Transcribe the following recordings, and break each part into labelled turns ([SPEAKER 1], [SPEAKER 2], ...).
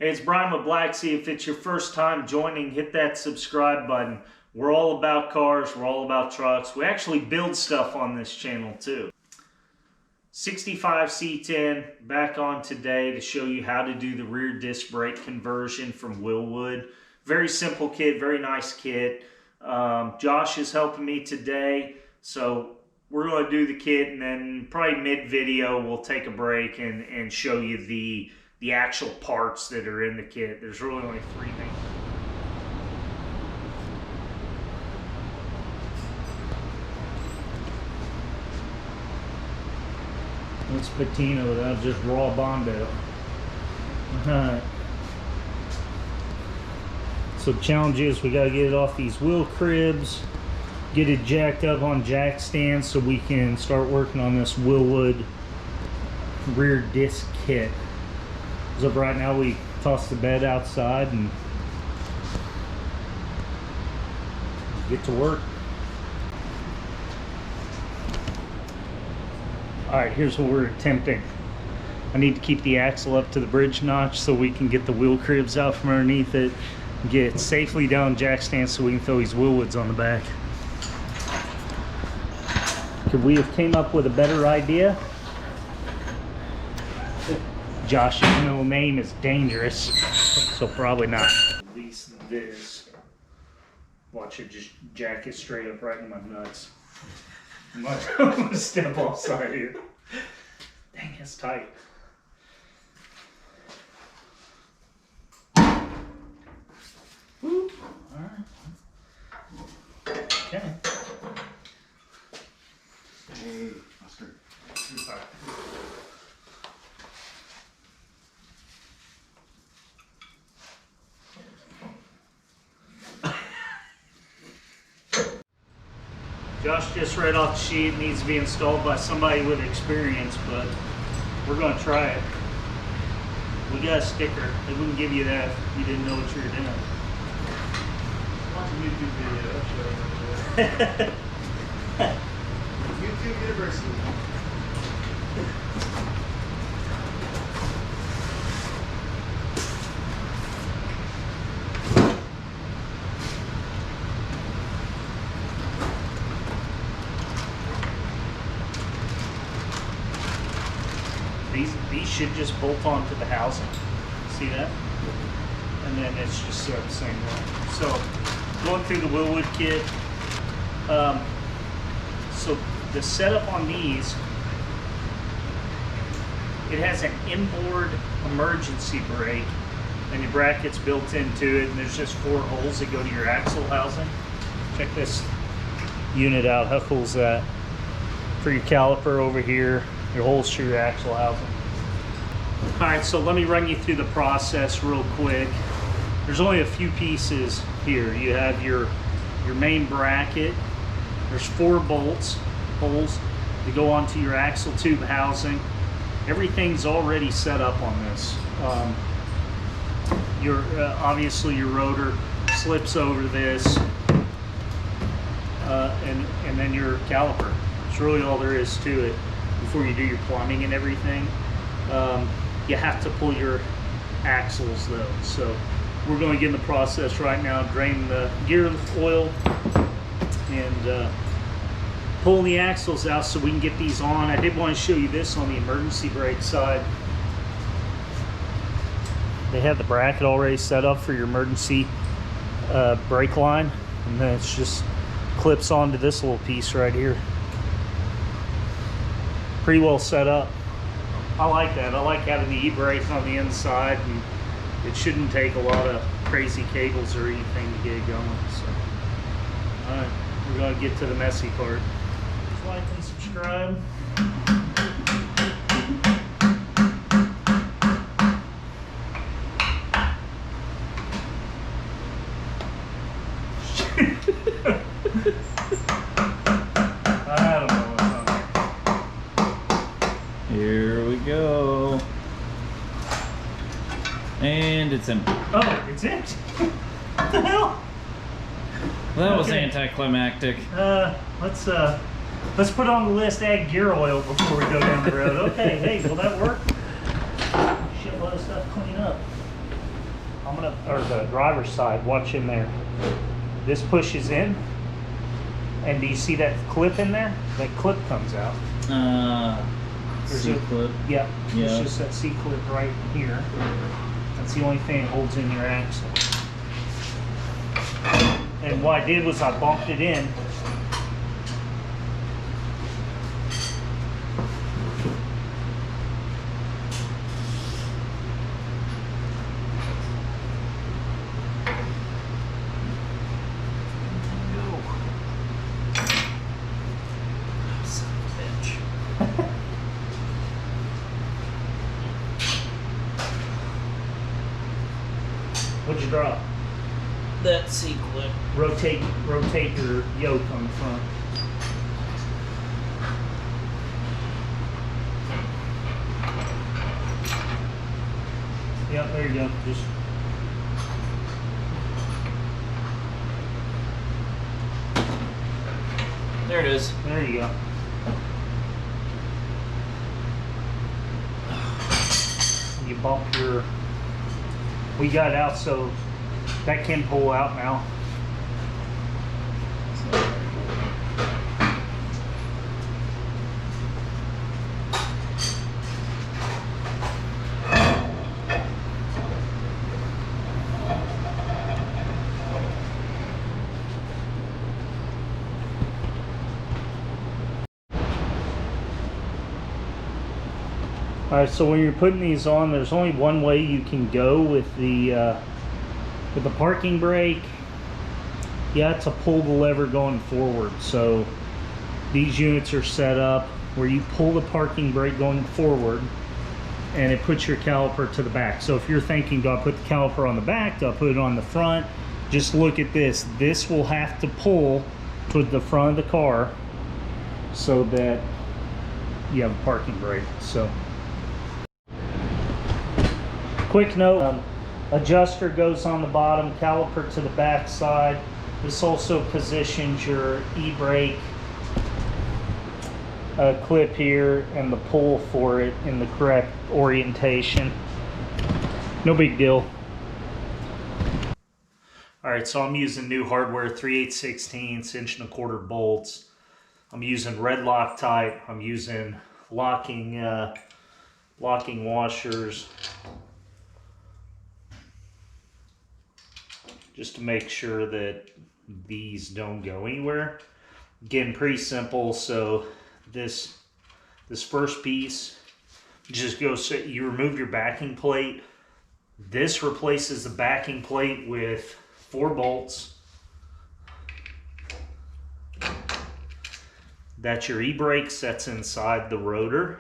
[SPEAKER 1] Hey, it's Brian with Blackseed. If it's your first time joining, hit that subscribe button. We're all about cars. We're all about trucks. We actually build stuff on this channel too. 65 C10 back on today to show you how to do the rear disc brake conversion from Wilwood. Very simple kit, very nice kit. Josh is helping me today, so we're going to do the kit, and then probably mid-video we'll take a break and show you the actual parts that are in the kit. There's really only three things. It's patina without just raw Bondo. Alright. So the challenge is we got to get it off these wheel cribs, get it jacked up on jack stands so we can start working on this Wilwood rear disc kit. As of right now, we toss the bed outside and get to work. Alright, here's what we're attempting. I need to keep the axle up to the bridge notch so we can get the wheel cribs out from underneath it, get it safely down jack stand so we can throw these Wilwoods on the back. Could we have came up with a better idea? Josh's middle name is Dangerous, so probably not. At least this. Watch it just jack it straight up right in my nuts. I'm gonna step offside here. Dang, it's tight. Woo. All right. Okay.
[SPEAKER 2] Hey, Oscar.
[SPEAKER 1] Super. Josh just read off the sheet. It needs to be installed by somebody with experience, but we're going to try it. We got a sticker. They wouldn't give you that if you didn't know what you were doing.
[SPEAKER 2] Watch a YouTube video. I'll show you. YouTube University.
[SPEAKER 1] These should just bolt onto the housing. See that? And then it's just the same way. So going through the Wilwood kit. So the setup on these, it has an inboard emergency brake and your brackets built into it, and there's just 4 holes that go to your axle housing. Check this unit out. How cool is that? For your caliper over here, your holes to your axle housing. Alright, so let me run you through the process real quick. There's only a few pieces here. You have your main bracket. There's 4 holes that go onto your axle tube housing. Everything's already set up on this. Obviously your rotor slips over this, and then your caliper. That's really all there is to it. Before you do your plumbing and everything, you have to pull your axles though. So we're going to get in the process right now, drain the gear oil and pull the axles out so we can get these on. I did want to show you this on the emergency brake side. They have the bracket already set up for your emergency brake line, and then it's just clips onto this little piece right here. Pretty well set up. I like that. I like having the e-brake on the inside, and it shouldn't take a lot of crazy cables or anything to get it going. So, alright, we're going to get to the messy part. Please like and subscribe. I don't know what's on there.
[SPEAKER 3] Here we go. And it's empty.
[SPEAKER 1] Oh, it's empty. What the hell?
[SPEAKER 3] Well, that was
[SPEAKER 1] Okay.
[SPEAKER 3] anticlimactic.
[SPEAKER 1] Let's put on the list, add gear oil before we go down the road. Okay, hey, will that work? Shitload of stuff to clean up. or the driver's side, watch in there. This pushes in, and do you see that clip in there? That clip comes out. There's a
[SPEAKER 3] C-clip.
[SPEAKER 1] Yeah,
[SPEAKER 3] Yeah.
[SPEAKER 1] it's just that C-clip right here. That's the only thing that holds in your axle. And what I did was I bumped it in. What'd you drop?
[SPEAKER 3] That C-clip.
[SPEAKER 1] Rotate your yoke on the front. Yep, there you go. Just
[SPEAKER 3] There it is.
[SPEAKER 1] there you go. You bump your. We got it out, so that can pull out now. Alright, so when you're putting these on, there's only one way you can go with the parking brake. You have to pull the lever going forward. So these units are set up where you pull the parking brake going forward and it puts your caliper to the back. So if you're thinking, do I put the caliper on the back? Do I put it on the front? Just look at this. This will have to pull to the front of the car so that you have a parking brake. So quick note, adjuster goes on the bottom, caliper to the back side. This also positions your e-brake clip here and the pull for it in the correct orientation. No big deal. Alright, so I'm using new hardware, 3/8/16 1.25" bolts. I'm using red Loctite. I'm using locking washers, just to make sure that these don't go anywhere. Again, pretty simple. So this first piece just goes, so you remove your backing plate. This replaces the backing plate with 4 bolts. That's your e-brakes, that's inside the rotor,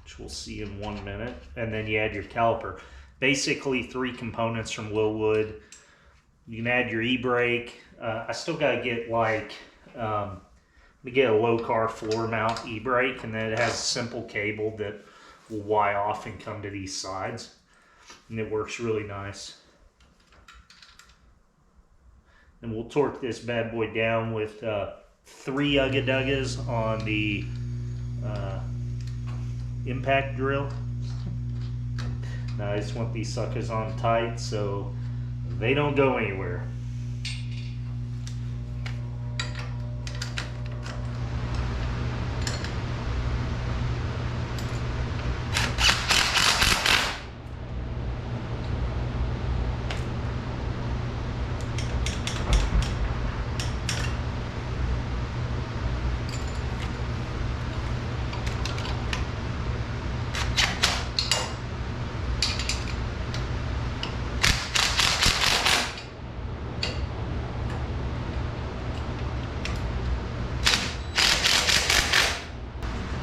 [SPEAKER 1] which we'll see in 1 minute. And then you add your caliper. Basically 3 components from Wilwood. You can add your e-brake. I still gotta get like, we get a low car floor mount e-brake, and then it has a simple cable that will Y off and come to these sides. And it works really nice. And we'll torque this bad boy down with 3 Ugga-Duggas on the impact drill. Now I just want these suckers on tight so they don't go anywhere.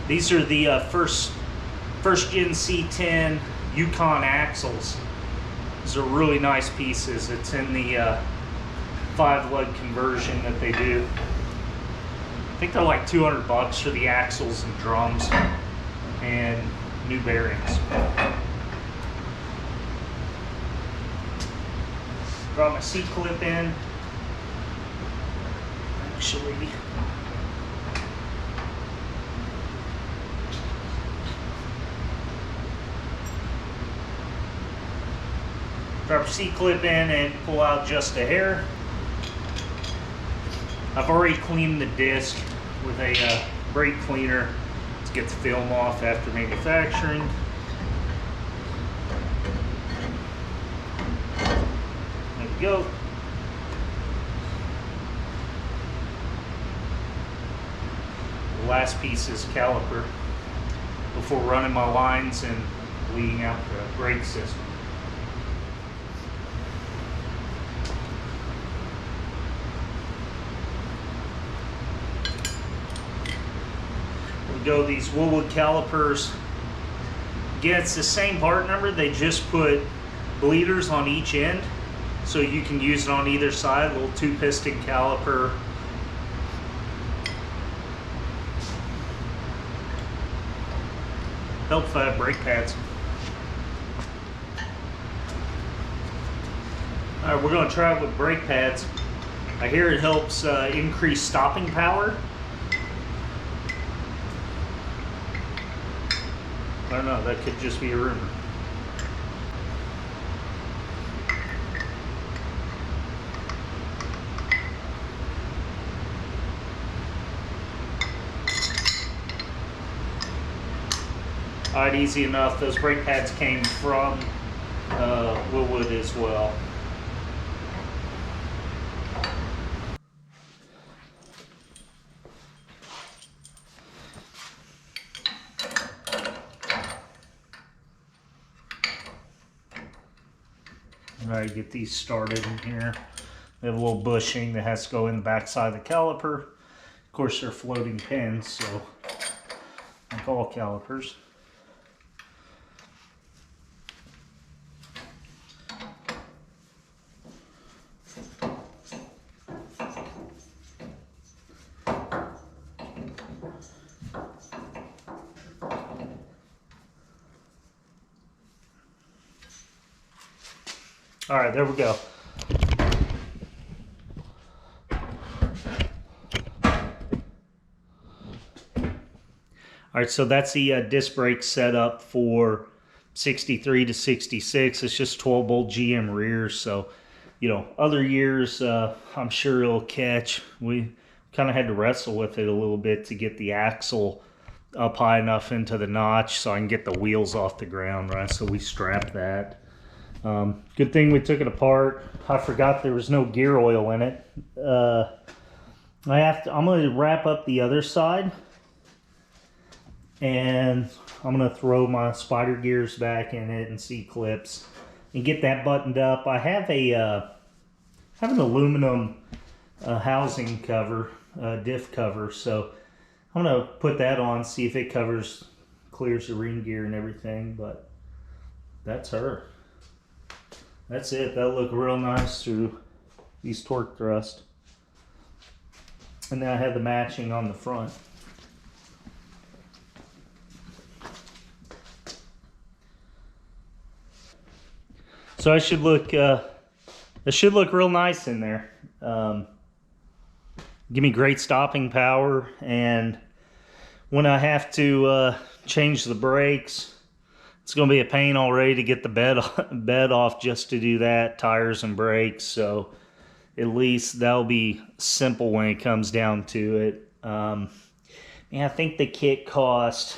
[SPEAKER 1] These are the first gen C10 Yukon axles. These are really nice pieces. It's in the 5-lug conversion that they do. I think they're like $200 for the axles and drums and new bearings. Drop my C-clip in. Actually, Drop your C-clip in and pull out just a hair. I've already cleaned the disc with a brake cleaner to get the film off after manufacturing. There we go. The last piece is caliper before running my lines and bleeding out the brake system. We go these Wilwood calipers. Again, it's the same part number. They just put bleeders on each end, so you can use it on either side. A little 2-piston caliper. Help if I have brake pads. All right, we're going to try it with brake pads. I hear it helps increase stopping power. I don't know, that could just be a rumor. All right, easy enough. Those brake pads came from Wilwood as well. All right, get these started in here. They have a little bushing that has to go in the back side of the caliper. Of course, they're floating pins, so like all calipers. All right, there we go. All right, so that's the disc brake setup for 63 to 66. It's just 12-bolt GM rears, so you know, other years I'm sure it'll catch. We kind of had to wrestle with it a little bit to get the axle up high enough into the notch so I can get the wheels off the ground, right? So we strapped that. Good thing we took it apart. I forgot there was no gear oil in it. I'm going to wrap up the other side, and I'm going to throw my spider gears back in it and C-clips and get that buttoned up. I have an aluminum housing cover, diff cover, so I'm going to put that on, see if it clears the ring gear and everything, but that's her. That's it. That'll look real nice through these torque thrusts. And then I have the matching on the front. So it should look real nice in there. Give me great stopping power, and when I have to change the brakes, it's going to be a pain already to get the bed off just to do that, tires and brakes. So at least that'll be simple when it comes down to it. I think the kit cost,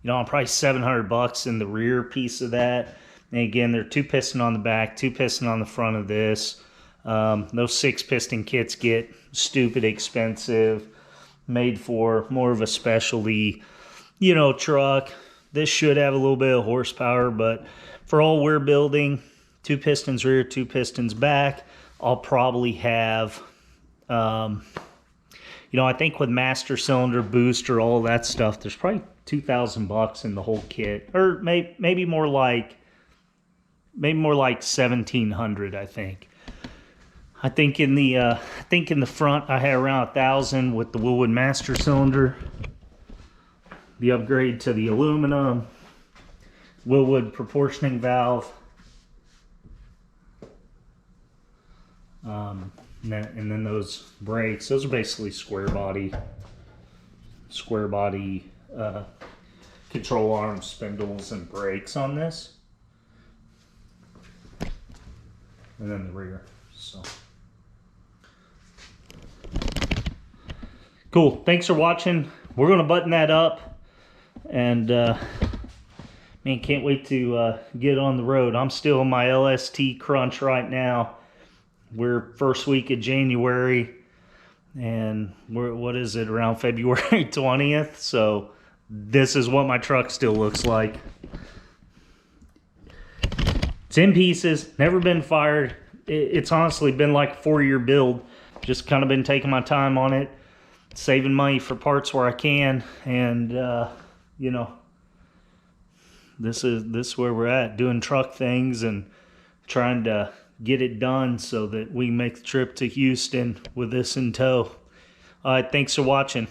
[SPEAKER 1] probably $700 in the rear piece of that. And again, they're 2-piston on the back, 2-piston on the front of this. Those 6-piston kits get stupid expensive, made for more of a specialty, truck. This should have a little bit of horsepower, but for all we're building, 2 pistons rear, 2 pistons back, I'll probably have, I think with master cylinder, booster, all that stuff, there's probably $2,000 in the whole kit, or maybe more like $1,700. I think in the front I had around $1,000 with the Wilwood master cylinder. The upgrade to the aluminum, Wilwood proportioning valve, and then those brakes. Those are basically square body control arm spindles and brakes on this. and then the rear. So cool. Thanks for watching. We're gonna button that up, and man, can't wait to get on the road. I'm still in my LST crunch right now. We're first week of January, and we're, what is it, around February 20th? So this is what my truck still looks like. It's in pieces, never been fired. It's honestly been like a 4-year build. Just kind of been taking my time on it, saving money for parts where I can, and you know, this is where we're at, doing truck things and trying to get it done so that we make the trip to Houston with this in tow. All right, thanks for watching.